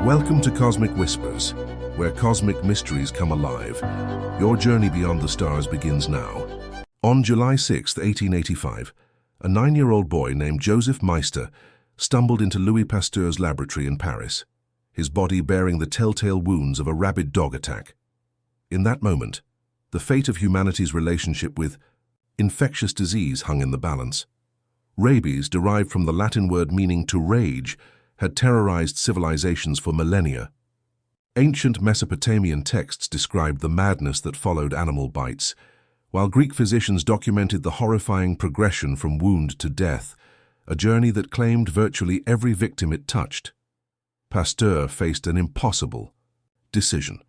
Welcome to Cosmic Whispers, where cosmic mysteries come alive. Your journey beyond the stars begins now. On July 6, 1885, a 9-year-old boy named Joseph Meister stumbled into Louis Pasteur's laboratory in Paris, his body bearing the telltale wounds of a rabid dog attack. In that moment, the fate of humanity's relationship with infectious disease hung in the balance. Rabies, derived from the Latin word meaning to rage, had terrorized civilizations for millennia. Ancient Mesopotamian texts described the madness that followed animal bites, while Greek physicians documented the horrifying progression from wound to death, a journey that claimed virtually every victim it touched. Pasteur faced an impossible decision.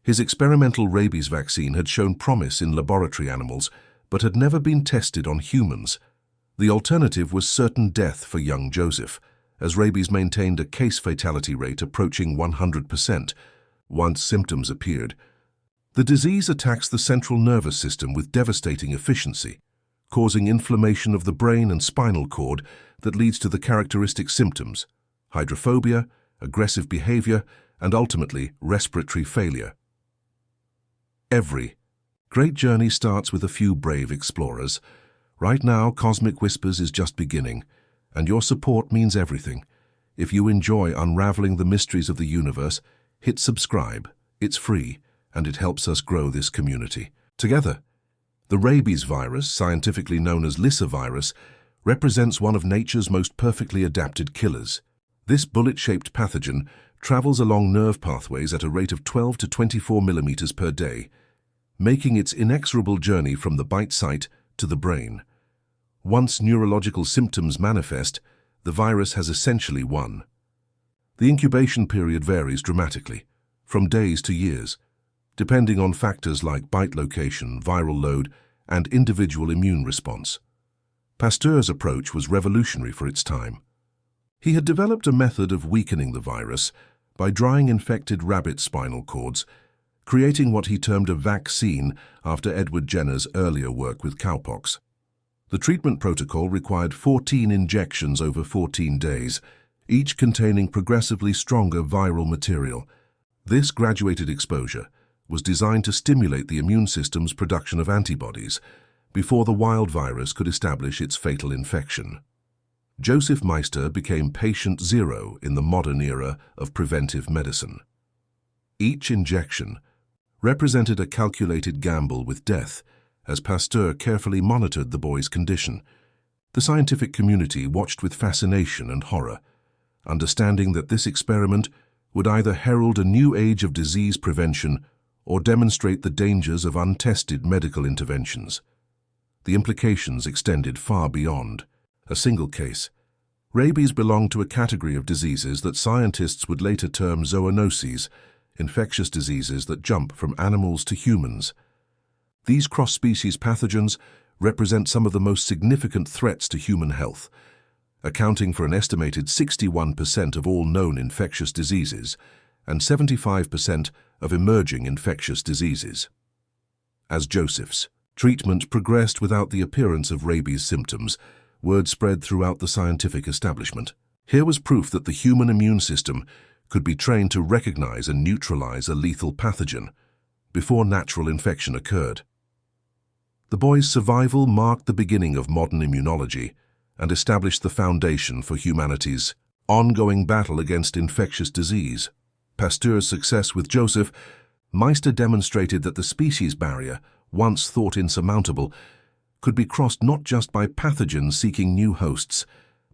His experimental rabies vaccine had shown promise in laboratory animals, but had never been tested on humans. The alternative was certain death for young Joseph, as rabies maintained a case fatality rate approaching 100% once symptoms appeared. The disease attacks the central nervous system with devastating efficiency, causing inflammation of the brain and spinal cord that leads to the characteristic symptoms: hydrophobia, aggressive behavior, and ultimately respiratory failure. Every great journey starts with a few brave explorers. Right now, Cosmic Whispers is just beginning, and your support means everything. If you enjoy unraveling the mysteries of the universe, hit subscribe. It's free, and it helps us grow this community. Together, the rabies virus, scientifically known as lyssavirus, represents one of nature's most perfectly adapted killers. This bullet-shaped pathogen travels along nerve pathways at a rate of 12 to 24 millimeters per day, making its inexorable journey from the bite site to the brain. Once neurological symptoms manifest, the virus has essentially won. The incubation period varies dramatically, from days to years, depending on factors like bite location, viral load, and individual immune response. Pasteur's approach was revolutionary for its time. He had developed a method of weakening the virus by drying infected rabbit spinal cords, creating what he termed a vaccine after Edward Jenner's earlier work with cowpox. The treatment protocol required 14 injections over 14 days, each containing progressively stronger viral material. This graduated exposure was designed to stimulate the immune system's production of antibodies before the wild virus could establish its fatal infection. Joseph Meister became patient zero in the modern era of preventive medicine. Each injection represented a calculated gamble with death, as Pasteur carefully monitored the boy's condition. The scientific community watched with fascination and horror, understanding that this experiment would either herald a new age of disease prevention or demonstrate the dangers of untested medical interventions. The implications extended far beyond a single case. Rabies belonged to a category of diseases that scientists would later term zoonoses, infectious diseases that jump from animals to humans. These cross-species pathogens represent some of the most significant threats to human health, accounting for an estimated 61% of all known infectious diseases and 75% of emerging infectious diseases. As Joseph's treatment progressed without the appearance of rabies symptoms, word spread throughout the scientific establishment. Here was proof that the human immune system could be trained to recognize and neutralize a lethal pathogen before natural infection occurred. The boy's survival marked the beginning of modern immunology and established the foundation for humanity's ongoing battle against infectious disease. Pasteur's success with Joseph Meister demonstrated that the species barrier, once thought insurmountable, could be crossed not just by pathogens seeking new hosts,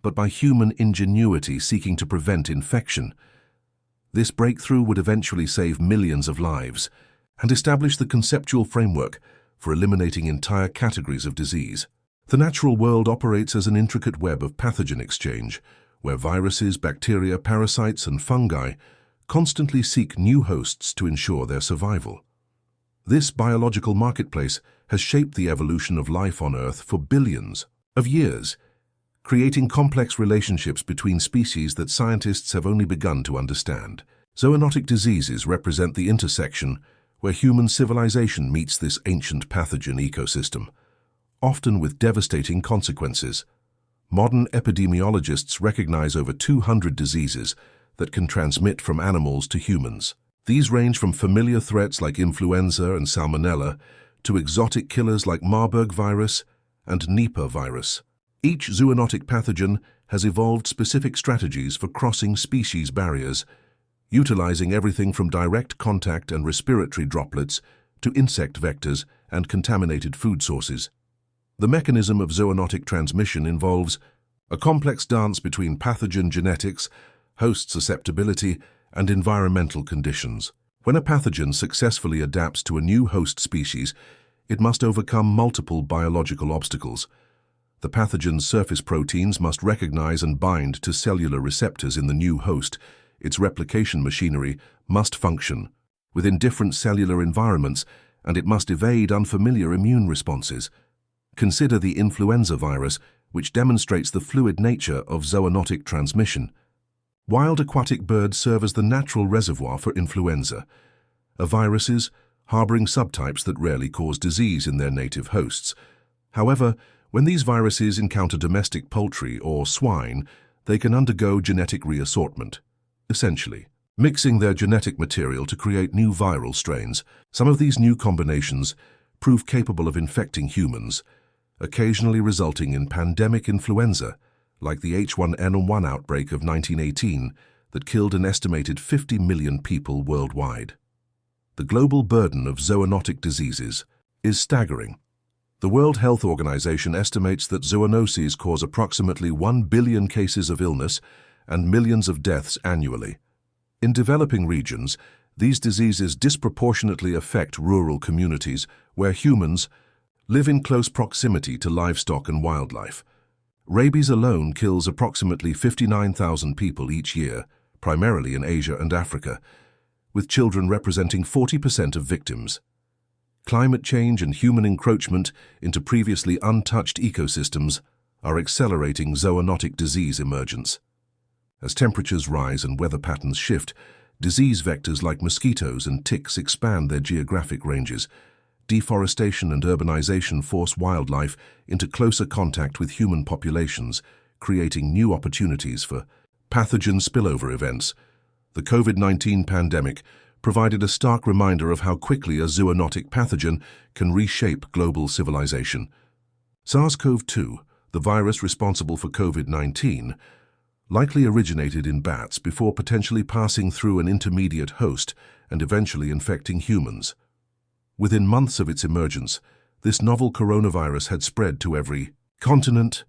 but by human ingenuity seeking to prevent infection. This breakthrough would eventually save millions of lives and establish the conceptual framework for eliminating entire categories of disease. The natural world operates as an intricate web of pathogen exchange, where viruses, bacteria, parasites, and fungi constantly seek new hosts to ensure their survival. This biological marketplace has shaped the evolution of life on Earth for billions of years, creating complex relationships between species that scientists have only begun to understand. Zoonotic diseases represent the intersection where human civilization meets this ancient pathogen ecosystem, often with devastating consequences. Modern epidemiologists recognize over 200 diseases that can transmit from animals to humans. These range from familiar threats like influenza and salmonella to exotic killers like Marburg virus and Nipah virus. Each zoonotic pathogen has evolved specific strategies for crossing species barriers, utilizing everything from direct contact and respiratory droplets to insect vectors and contaminated food sources. The mechanism of zoonotic transmission involves a complex dance between pathogen genetics, host susceptibility, and environmental conditions. When a pathogen successfully adapts to a new host species, it must overcome multiple biological obstacles. The pathogen's surface proteins must recognize and bind to cellular receptors in the new host. Its replication machinery must function within different cellular environments, and it must evade unfamiliar immune responses. Consider the influenza virus, which demonstrates the fluid nature of zoonotic transmission. Wild aquatic birds serve as the natural reservoir for influenza, viruses harboring subtypes that rarely cause disease in their native hosts. However, when these viruses encounter domestic poultry or swine, they can undergo genetic reassortment, essentially mixing their genetic material to create new viral strains. Some of these new combinations prove capable of infecting humans, occasionally resulting in pandemic influenza, like the H1N1 outbreak of 1918 that killed an estimated 50 million people worldwide. The global burden of zoonotic diseases is staggering. The World Health Organization estimates that zoonoses cause approximately 1 billion cases of illness and millions of deaths annually. In developing regions, these diseases disproportionately affect rural communities where humans live in close proximity to livestock and wildlife. Rabies alone kills approximately 59,000 people each year, primarily in Asia and Africa, with children representing 40% of victims. Climate change and human encroachment into previously untouched ecosystems are accelerating zoonotic disease emergence. As temperatures rise and weather patterns shift, disease vectors like mosquitoes and ticks expand their geographic ranges. Deforestation and urbanization force wildlife into closer contact with human populations, creating new opportunities for pathogen spillover events. The COVID-19 pandemic provided a stark reminder of how quickly a zoonotic pathogen can reshape global civilization. SARS-CoV-2, the virus responsible for COVID-19, likely originated in bats before potentially passing through an intermediate host and eventually infecting humans. Within months of its emergence, this novel coronavirus had spread to every continent,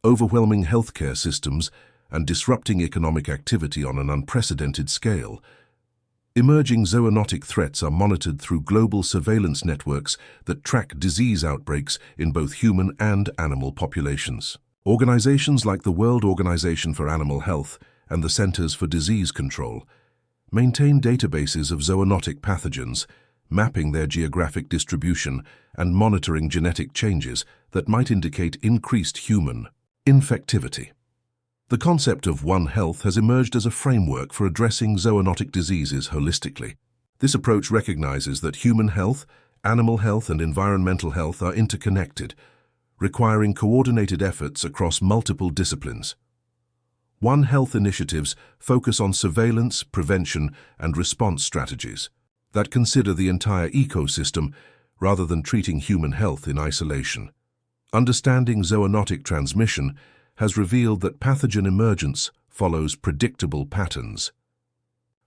overwhelming healthcare systems and disrupting economic activity on an unprecedented scale. Emerging zoonotic threats are monitored through global surveillance networks that track disease outbreaks in both human and animal populations. Organizations like the World Organization for Animal Health and the Centers for Disease Control maintain databases of zoonotic pathogens, mapping their geographic distribution and monitoring genetic changes that might indicate increased human infectivity. The concept of One Health has emerged as a framework for addressing zoonotic diseases holistically. This approach recognizes that human health, animal health, and environmental health are interconnected, requiring coordinated efforts across multiple disciplines. One Health initiatives focus on surveillance, prevention, and response strategies that consider the entire ecosystem rather than treating human health in isolation. Understanding zoonotic transmission has revealed that pathogen emergence follows predictable patterns.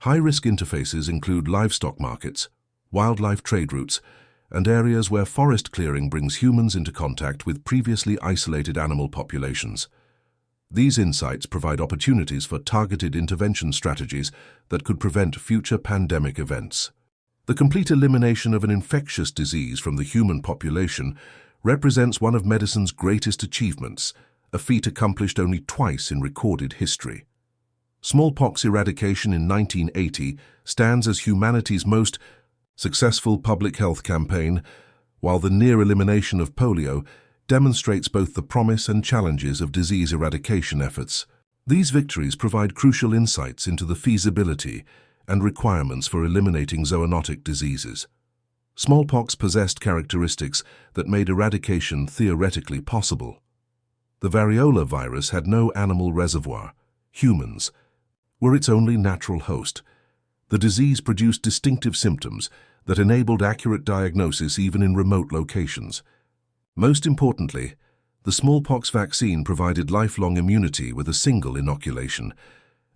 High-risk interfaces include livestock markets, wildlife trade routes, and areas where forest clearing brings humans into contact with previously isolated animal populations. These insights provide opportunities for targeted intervention strategies that could prevent future pandemic events. The complete elimination of an infectious disease from the human population represents one of medicine's greatest achievements, a feat accomplished only twice in recorded history. Smallpox eradication in 1980 stands as humanity's most successful public health campaign, while the near elimination of polio demonstrates both the promise and challenges of disease eradication efforts. These victories provide crucial insights into the feasibility and requirements for eliminating zoonotic diseases. Smallpox possessed characteristics that made eradication theoretically possible. The variola virus had no animal reservoir, humans, were its only natural host. The disease produced distinctive symptoms that enabled accurate diagnosis even in remote locations. Most importantly, the smallpox vaccine provided lifelong immunity with a single inoculation,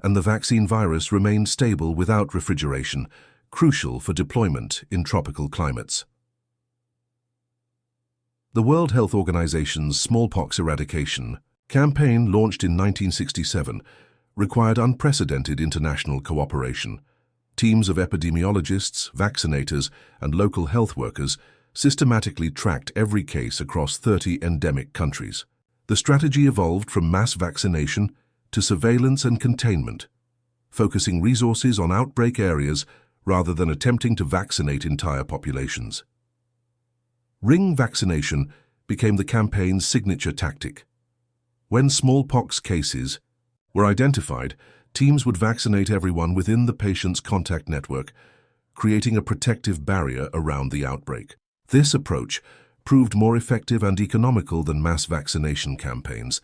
and the vaccine virus remained stable without refrigeration, crucial for deployment in tropical climates. The World Health Organization's smallpox eradication campaign, launched in 1967, required unprecedented international cooperation. Teams of epidemiologists, vaccinators, and local health workers systematically tracked every case across 30 endemic countries. The strategy evolved from mass vaccination to surveillance and containment, focusing resources on outbreak areas rather than attempting to vaccinate entire populations. Ring vaccination became the campaign's signature tactic. When smallpox cases were identified, teams would vaccinate everyone within the patient's contact network, creating a protective barrier around the outbreak. This approach proved more effective and economical than mass vaccination campaigns,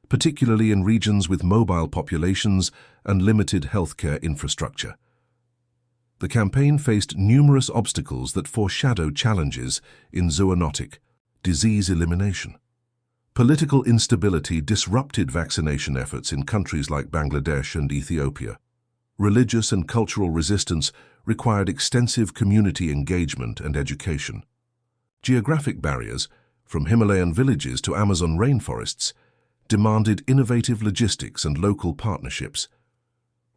particularly in regions with mobile populations and limited healthcare infrastructure. The campaign faced numerous obstacles that foreshadowed challenges in zoonotic disease elimination. Political instability disrupted vaccination efforts in countries like Bangladesh and Ethiopia. Religious and cultural resistance required extensive community engagement and education. Geographic barriers, from Himalayan villages to Amazon rainforests, demanded innovative logistics and local partnerships.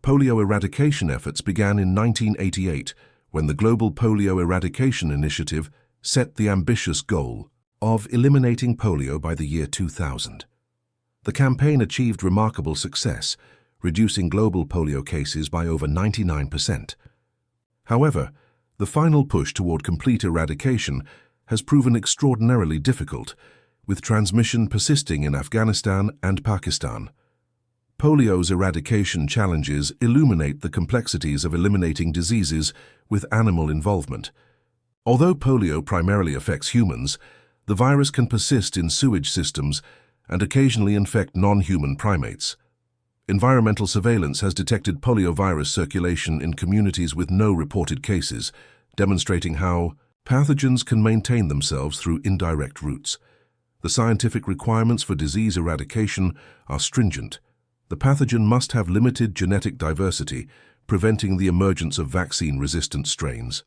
Polio eradication efforts began in 1988 when the Global Polio Eradication Initiative set the ambitious goal of eliminating polio by the year 2000. The campaign achieved remarkable success, reducing global polio cases by over 99%. However, the final push toward complete eradication has proven extraordinarily difficult, with transmission persisting in Afghanistan and Pakistan. Polio's eradication challenges illuminate the complexities of eliminating diseases with animal involvement. Although polio primarily affects humans, the virus can persist in sewage systems and occasionally infect non-human primates. Environmental surveillance has detected poliovirus circulation in communities with no reported cases, demonstrating how pathogens can maintain themselves through indirect routes. The scientific requirements for disease eradication are stringent. The pathogen must have limited genetic diversity, preventing the emergence of vaccine-resistant strains.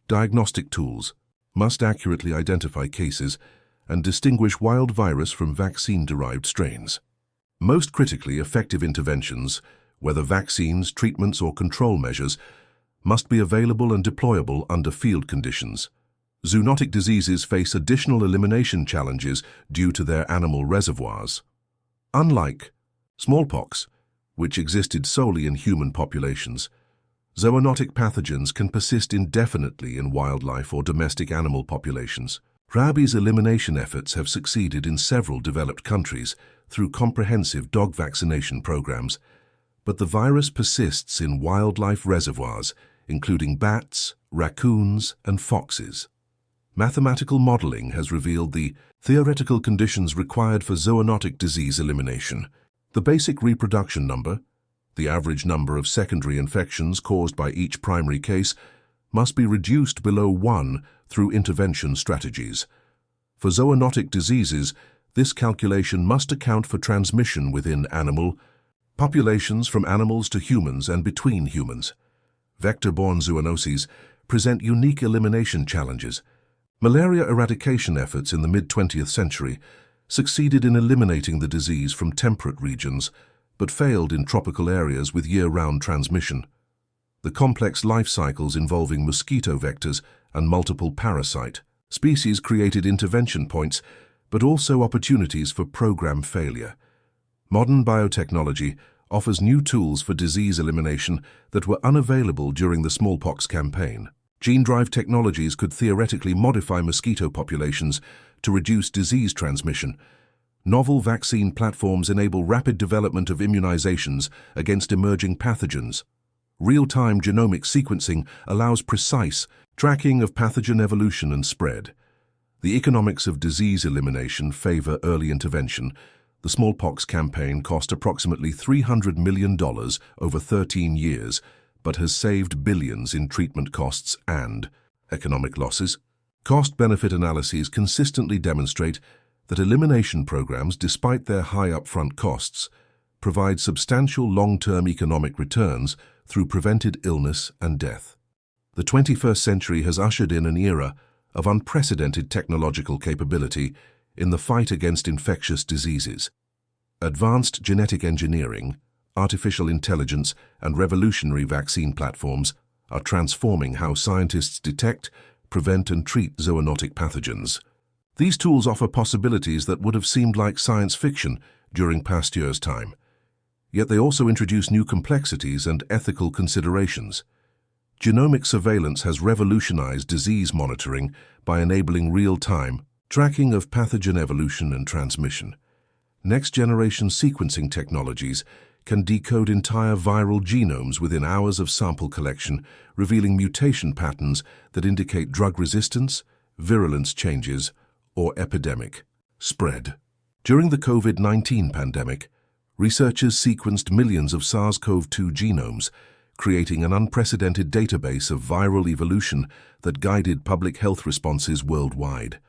Diagnostic tools must accurately identify cases and distinguish wild virus from vaccine-derived strains. Most critically, effective interventions, whether vaccines, treatments, or control measures, must be available and deployable under field conditions. Zoonotic diseases face additional elimination challenges due to their animal reservoirs. Unlike smallpox, which existed solely in human populations, zoonotic pathogens can persist indefinitely in wildlife or domestic animal populations. Rabies elimination efforts have succeeded in several developed countries through comprehensive dog vaccination programs, but the virus persists in wildlife reservoirs, including bats, raccoons, and foxes. Mathematical modeling has revealed the theoretical conditions required for zoonotic disease elimination. The basic reproduction number, the average number of secondary infections caused by each primary case, must be reduced below 1 through intervention strategies. For zoonotic diseases, this calculation must account for transmission within animal populations, from animals to humans and between humans. Vector-borne zoonoses present unique elimination challenges. Malaria eradication efforts in the mid-20th century succeeded in eliminating the disease from temperate regions, but failed in tropical areas with year-round transmission. The complex life cycles involving mosquito vectors and multiple parasite species created intervention points, but also opportunities for program failure. Modern biotechnology offers new tools for disease elimination that were unavailable during the smallpox campaign. Gene-drive technologies could theoretically modify mosquito populations to reduce disease transmission. Novel vaccine platforms enable rapid development of immunizations against emerging pathogens. Real-time genomic sequencing allows precise tracking of pathogen evolution and spread. The economics of disease elimination favor early intervention. The smallpox campaign cost approximately $300 million over 13 years, but has saved billions in treatment costs and economic losses. Cost-benefit analyses consistently demonstrate that elimination programs, despite their high upfront costs, provide substantial long-term economic returns through prevented illness and death. The 21st century has ushered in an era of unprecedented technological capability in the fight against infectious diseases. Advanced genetic engineering, artificial intelligence, and revolutionary vaccine platforms are transforming how scientists detect, prevent, and treat zoonotic pathogens. These tools offer possibilities that would have seemed like science fiction during Pasteur's time. Yet they also introduce new complexities and ethical considerations. Genomic surveillance has revolutionized disease monitoring by enabling real-time tracking of pathogen evolution and transmission. Next-generation sequencing technologies can decode entire viral genomes within hours of sample collection, revealing mutation patterns that indicate drug resistance, virulence changes, or epidemic spread. During the COVID-19 pandemic, researchers sequenced millions of SARS-CoV-2 genomes, creating an unprecedented database of viral evolution that guided public health responses worldwide.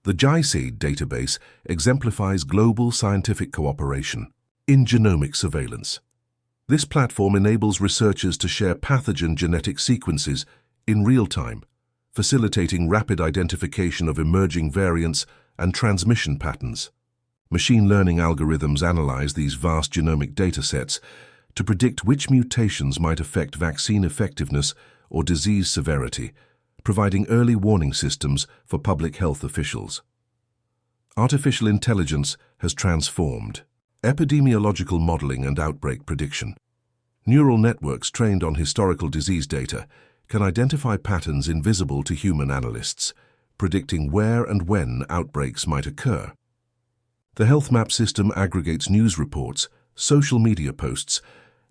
The GISEED database exemplifies global scientific cooperation in genomic surveillance. This platform enables researchers to share pathogen genetic sequences in real time, facilitating rapid identification of emerging variants and transmission patterns. Machine learning algorithms analyze these vast genomic datasets to predict which mutations might affect vaccine effectiveness or disease severity, providing early warning systems for public health officials. Artificial intelligence has transformed epidemiological modeling and outbreak prediction. Neural networks trained on historical disease data can identify patterns invisible to human analysts, predicting where and when outbreaks might occur. The Health Map system aggregates news reports, social media posts,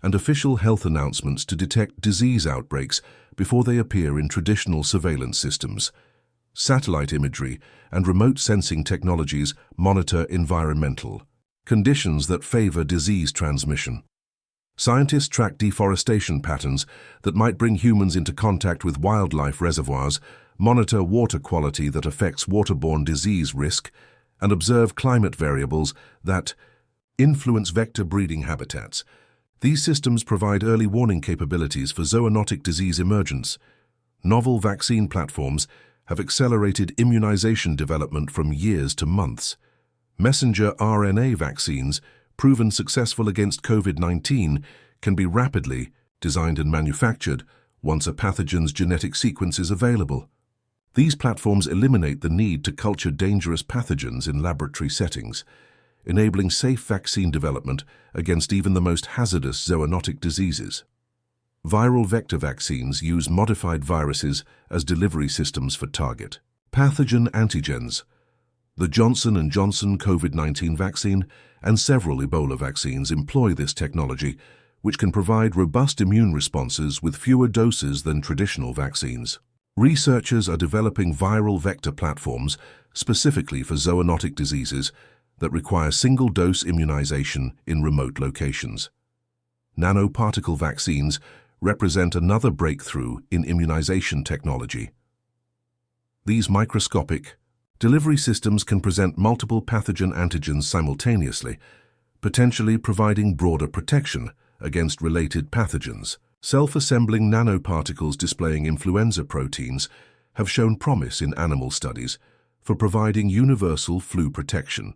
and official health announcements to detect disease outbreaks before they appear in traditional surveillance systems. Satellite imagery and remote sensing technologies monitor environmental conditions that favor disease transmission. Scientists track deforestation patterns that might bring humans into contact with wildlife reservoirs, monitor water quality that affects waterborne disease risk, and observe climate variables that influence vector breeding habitats. These systems provide early warning capabilities for zoonotic disease emergence. Novel vaccine platforms have accelerated immunization development from years to months. Messenger RNA vaccines, proven successful against COVID-19, can be rapidly designed and manufactured once a pathogen's genetic sequence is available. These platforms eliminate the need to culture dangerous pathogens in laboratory settings, enabling safe vaccine development against even the most hazardous zoonotic diseases. Viral vector vaccines use modified viruses as delivery systems for target pathogen antigens. The Johnson & Johnson COVID-19 vaccine and several Ebola vaccines employ this technology, which can provide robust immune responses with fewer doses than traditional vaccines. Researchers are developing viral vector platforms specifically for zoonotic diseases that require single-dose immunization in remote locations. Nanoparticle vaccines represent another breakthrough in immunization technology. These microscopic delivery systems can present multiple pathogen antigens simultaneously, potentially providing broader protection against related pathogens. Self-assembling nanoparticles displaying influenza proteins have shown promise in animal studies for providing universal flu protection.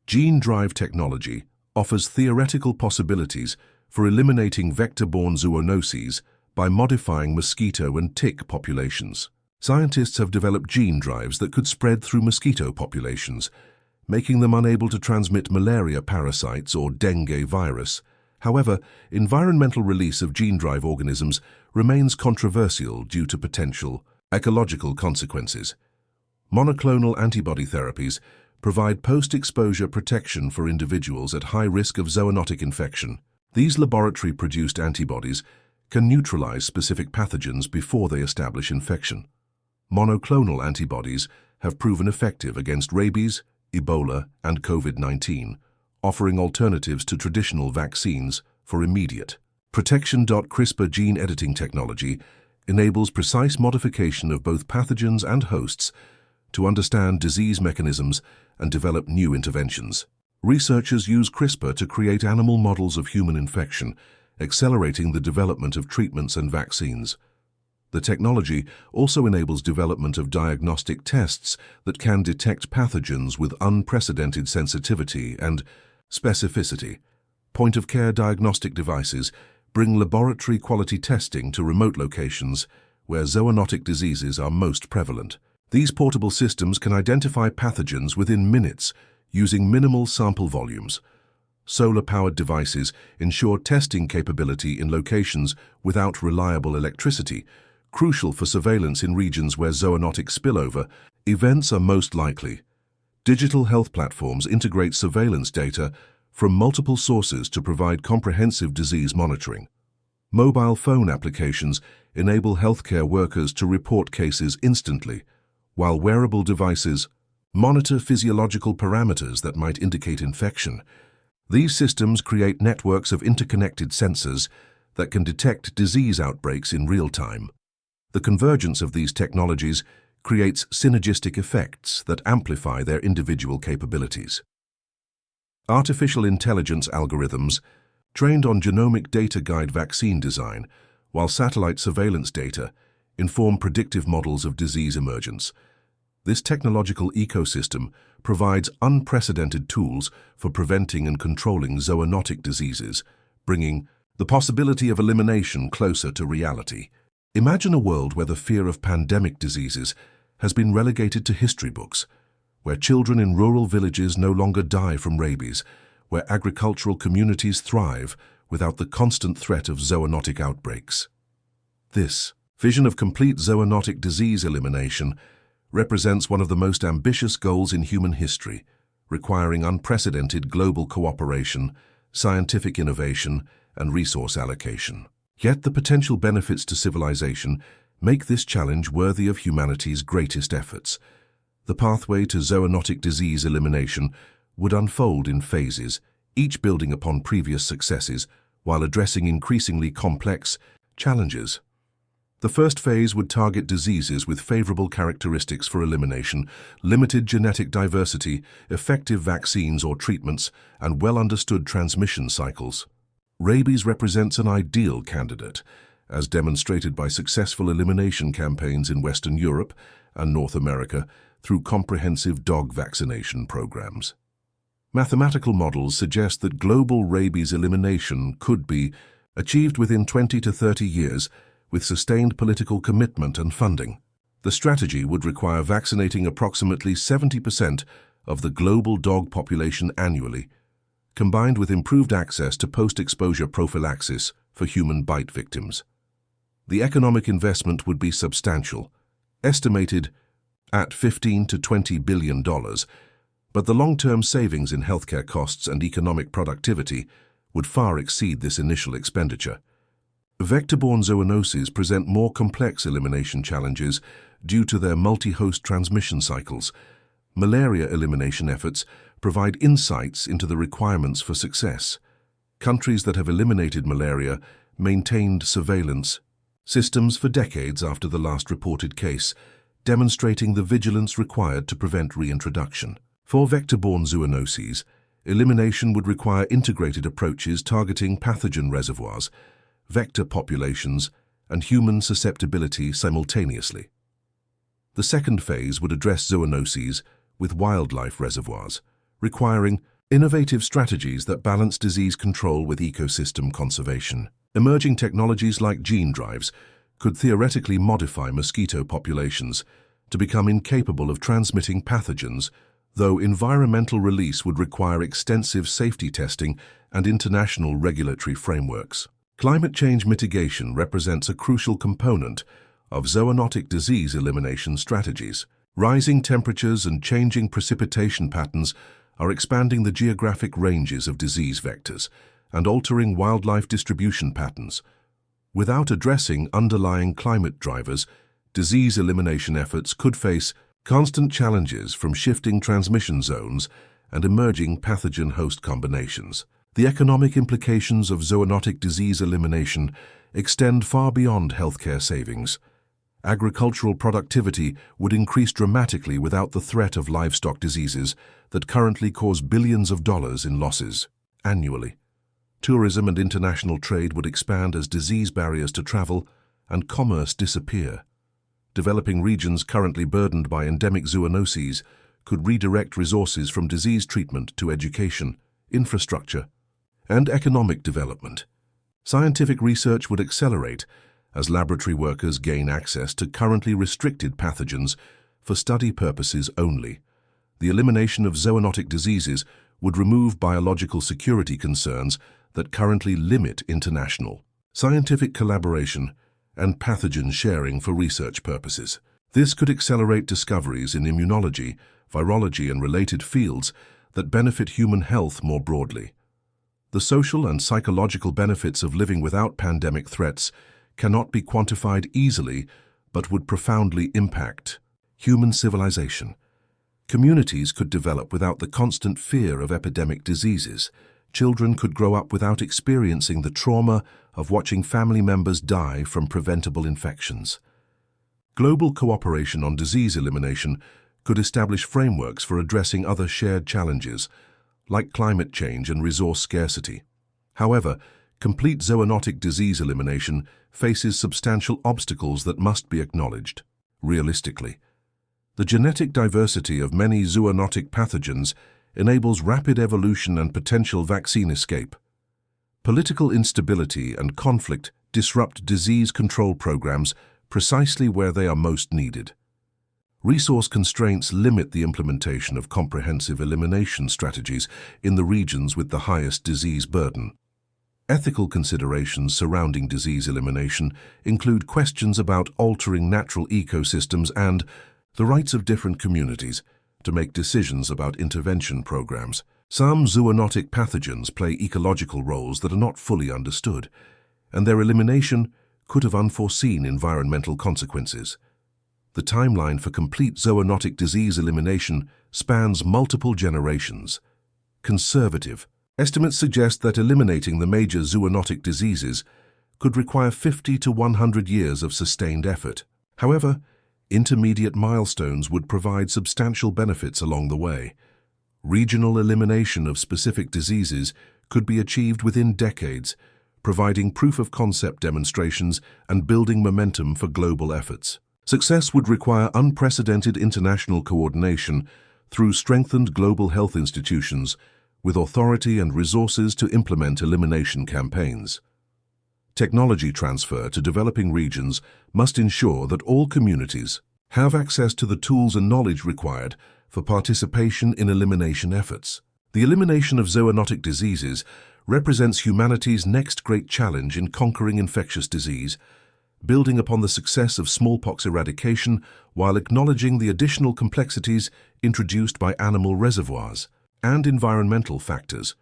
Gene drive technology offers theoretical possibilities for eliminating vector-borne zoonoses by modifying mosquito and tick populations. Scientists have developed gene drives that could spread through mosquito populations, making them unable to transmit malaria parasites or dengue virus. However, environmental release of gene drive organisms remains controversial due to potential ecological consequences. Monoclonal antibody therapies provide post-exposure protection for individuals at high risk of zoonotic infection. These laboratory-produced antibodies can neutralize specific pathogens before they establish infection. Monoclonal antibodies have proven effective against rabies, Ebola, and COVID-19, offering alternatives to traditional vaccines for immediate protection. CRISPR gene editing technology enables precise modification of both pathogens and hosts to understand disease mechanisms and develop new interventions. Researchers use CRISPR to create animal models of human infection, accelerating the development of treatments and vaccines. The technology also enables development of diagnostic tests that can detect pathogens with unprecedented sensitivity and specificity. Point-of-care diagnostic devices bring laboratory-quality testing to remote locations where zoonotic diseases are most prevalent. These portable systems can identify pathogens within minutes using minimal sample volumes. Solar-powered devices ensure testing capability in locations without reliable electricity, crucial for surveillance in regions where zoonotic spillover events are most likely. Digital health platforms integrate surveillance data from multiple sources to provide comprehensive disease monitoring. Mobile phone applications enable healthcare workers to report cases instantly, while wearable devices monitor physiological parameters that might indicate infection. These systems create networks of interconnected sensors that can detect disease outbreaks in real time. The convergence of these technologies creates synergistic effects that amplify their individual capabilities. Artificial intelligence algorithms trained on genomic data guide vaccine design, while satellite surveillance data inform predictive models of disease emergence. This technological ecosystem provides unprecedented tools for preventing and controlling zoonotic diseases, bringing the possibility of elimination closer to reality. Imagine a world where the fear of pandemic diseases has been relegated to history books, where children in rural villages no longer die from rabies, where agricultural communities thrive without the constant threat of zoonotic outbreaks. This vision of complete zoonotic disease elimination represents one of the most ambitious goals in human history, requiring unprecedented global cooperation, scientific innovation, and resource allocation. Yet the potential benefits to civilization make this challenge worthy of humanity's greatest efforts. The pathway to zoonotic disease elimination would unfold in phases, each building upon previous successes while addressing increasingly complex challenges. The first phase would target diseases with favorable characteristics for elimination, limited genetic diversity, effective vaccines or treatments, and well-understood transmission cycles. Rabies represents an ideal candidate, as demonstrated by successful elimination campaigns in Western Europe and North America through comprehensive dog vaccination programs. Mathematical models suggest that global rabies elimination could be achieved within 20 to 30 years with sustained political commitment and funding. The strategy would require vaccinating approximately 70% of the global dog population annually, combined with improved access to post-exposure prophylaxis for human bite victims. The economic investment would be substantial, estimated at $15 to $20 billion, but the long-term savings in healthcare costs and economic productivity would far exceed this initial expenditure. Vector-borne zoonoses present more complex elimination challenges due to their multi-host transmission cycles. Malaria elimination efforts provide insights into the requirements for success. Countries that have eliminated malaria maintained surveillance systems for decades after the last reported case, demonstrating the vigilance required to prevent reintroduction. For vector-borne zoonoses, elimination would require integrated approaches targeting pathogen reservoirs, vector populations, and human susceptibility simultaneously. The second phase would address zoonoses with wildlife reservoirs, requiring innovative strategies that balance disease control with ecosystem conservation. Emerging technologies like gene drives could theoretically modify mosquito populations to become incapable of transmitting pathogens, though environmental release would require extensive safety testing and international regulatory frameworks. Climate change mitigation represents a crucial component of zoonotic disease elimination strategies. Rising temperatures and changing precipitation patterns are expanding the geographic ranges of disease vectors and altering wildlife distribution patterns. Without addressing underlying climate drivers, disease elimination efforts could face Constant challenges from shifting transmission zones and emerging pathogen-host combinations. The economic implications of zoonotic disease elimination extend far beyond healthcare savings. Agricultural productivity would increase dramatically without the threat of livestock diseases that currently cause billions of dollars in losses annually. Tourism and international trade would expand as disease barriers to travel and commerce disappear. Developing regions currently burdened by endemic zoonoses could redirect resources from disease treatment to education, infrastructure, and economic development. Scientific research would accelerate as laboratory workers gain access to currently restricted pathogens for study purposes only. The elimination of zoonotic diseases would remove biological security concerns that currently limit international scientific collaboration and pathogen sharing for research purposes. This could accelerate discoveries in immunology, virology, and related fields that benefit human health more broadly. The social and psychological benefits of living without pandemic threats cannot be quantified easily, but would profoundly impact human civilization. Communities could develop without the constant fear of epidemic diseases. Children could grow up without experiencing the trauma of watching family members die from preventable infections. Global cooperation on disease elimination could establish frameworks for addressing other shared challenges, like climate change and resource scarcity. However, complete zoonotic disease elimination faces substantial obstacles that must be acknowledged. Realistically, the genetic diversity of many zoonotic pathogens enables rapid evolution and potential vaccine escape. Political instability and conflict disrupt disease control programs precisely where they are most needed. Resource constraints limit the implementation of comprehensive elimination strategies in the regions with the highest disease burden. Ethical considerations surrounding disease elimination include questions about altering natural ecosystems and the rights of different communities to make decisions about intervention programs. Some zoonotic pathogens play ecological roles that are not fully understood, and their elimination could have unforeseen environmental consequences. The timeline for complete zoonotic disease elimination spans multiple generations. Conservative estimates suggest that eliminating the major zoonotic diseases could require 50 to 100 years of sustained effort. However, intermediate milestones would provide substantial benefits along the way. Regional elimination of specific diseases could be achieved within decades, providing proof-of-concept demonstrations and building momentum for global efforts. Success would require unprecedented international coordination through strengthened global health institutions with authority and resources to implement elimination campaigns. Technology transfer to developing regions must ensure that all communities have access to the tools and knowledge required for participation in elimination efforts. The elimination of zoonotic diseases represents humanity's next great challenge in conquering infectious disease, building upon the success of smallpox eradication while acknowledging the additional complexities introduced by animal reservoirs and environmental factors.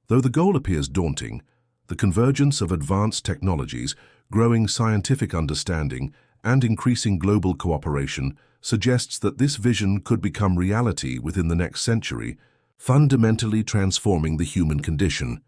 Though the goal appears daunting, the convergence of advanced technologies, growing scientific understanding, and increasing global cooperation suggests that this vision could become reality within the next century, fundamentally transforming the human condition.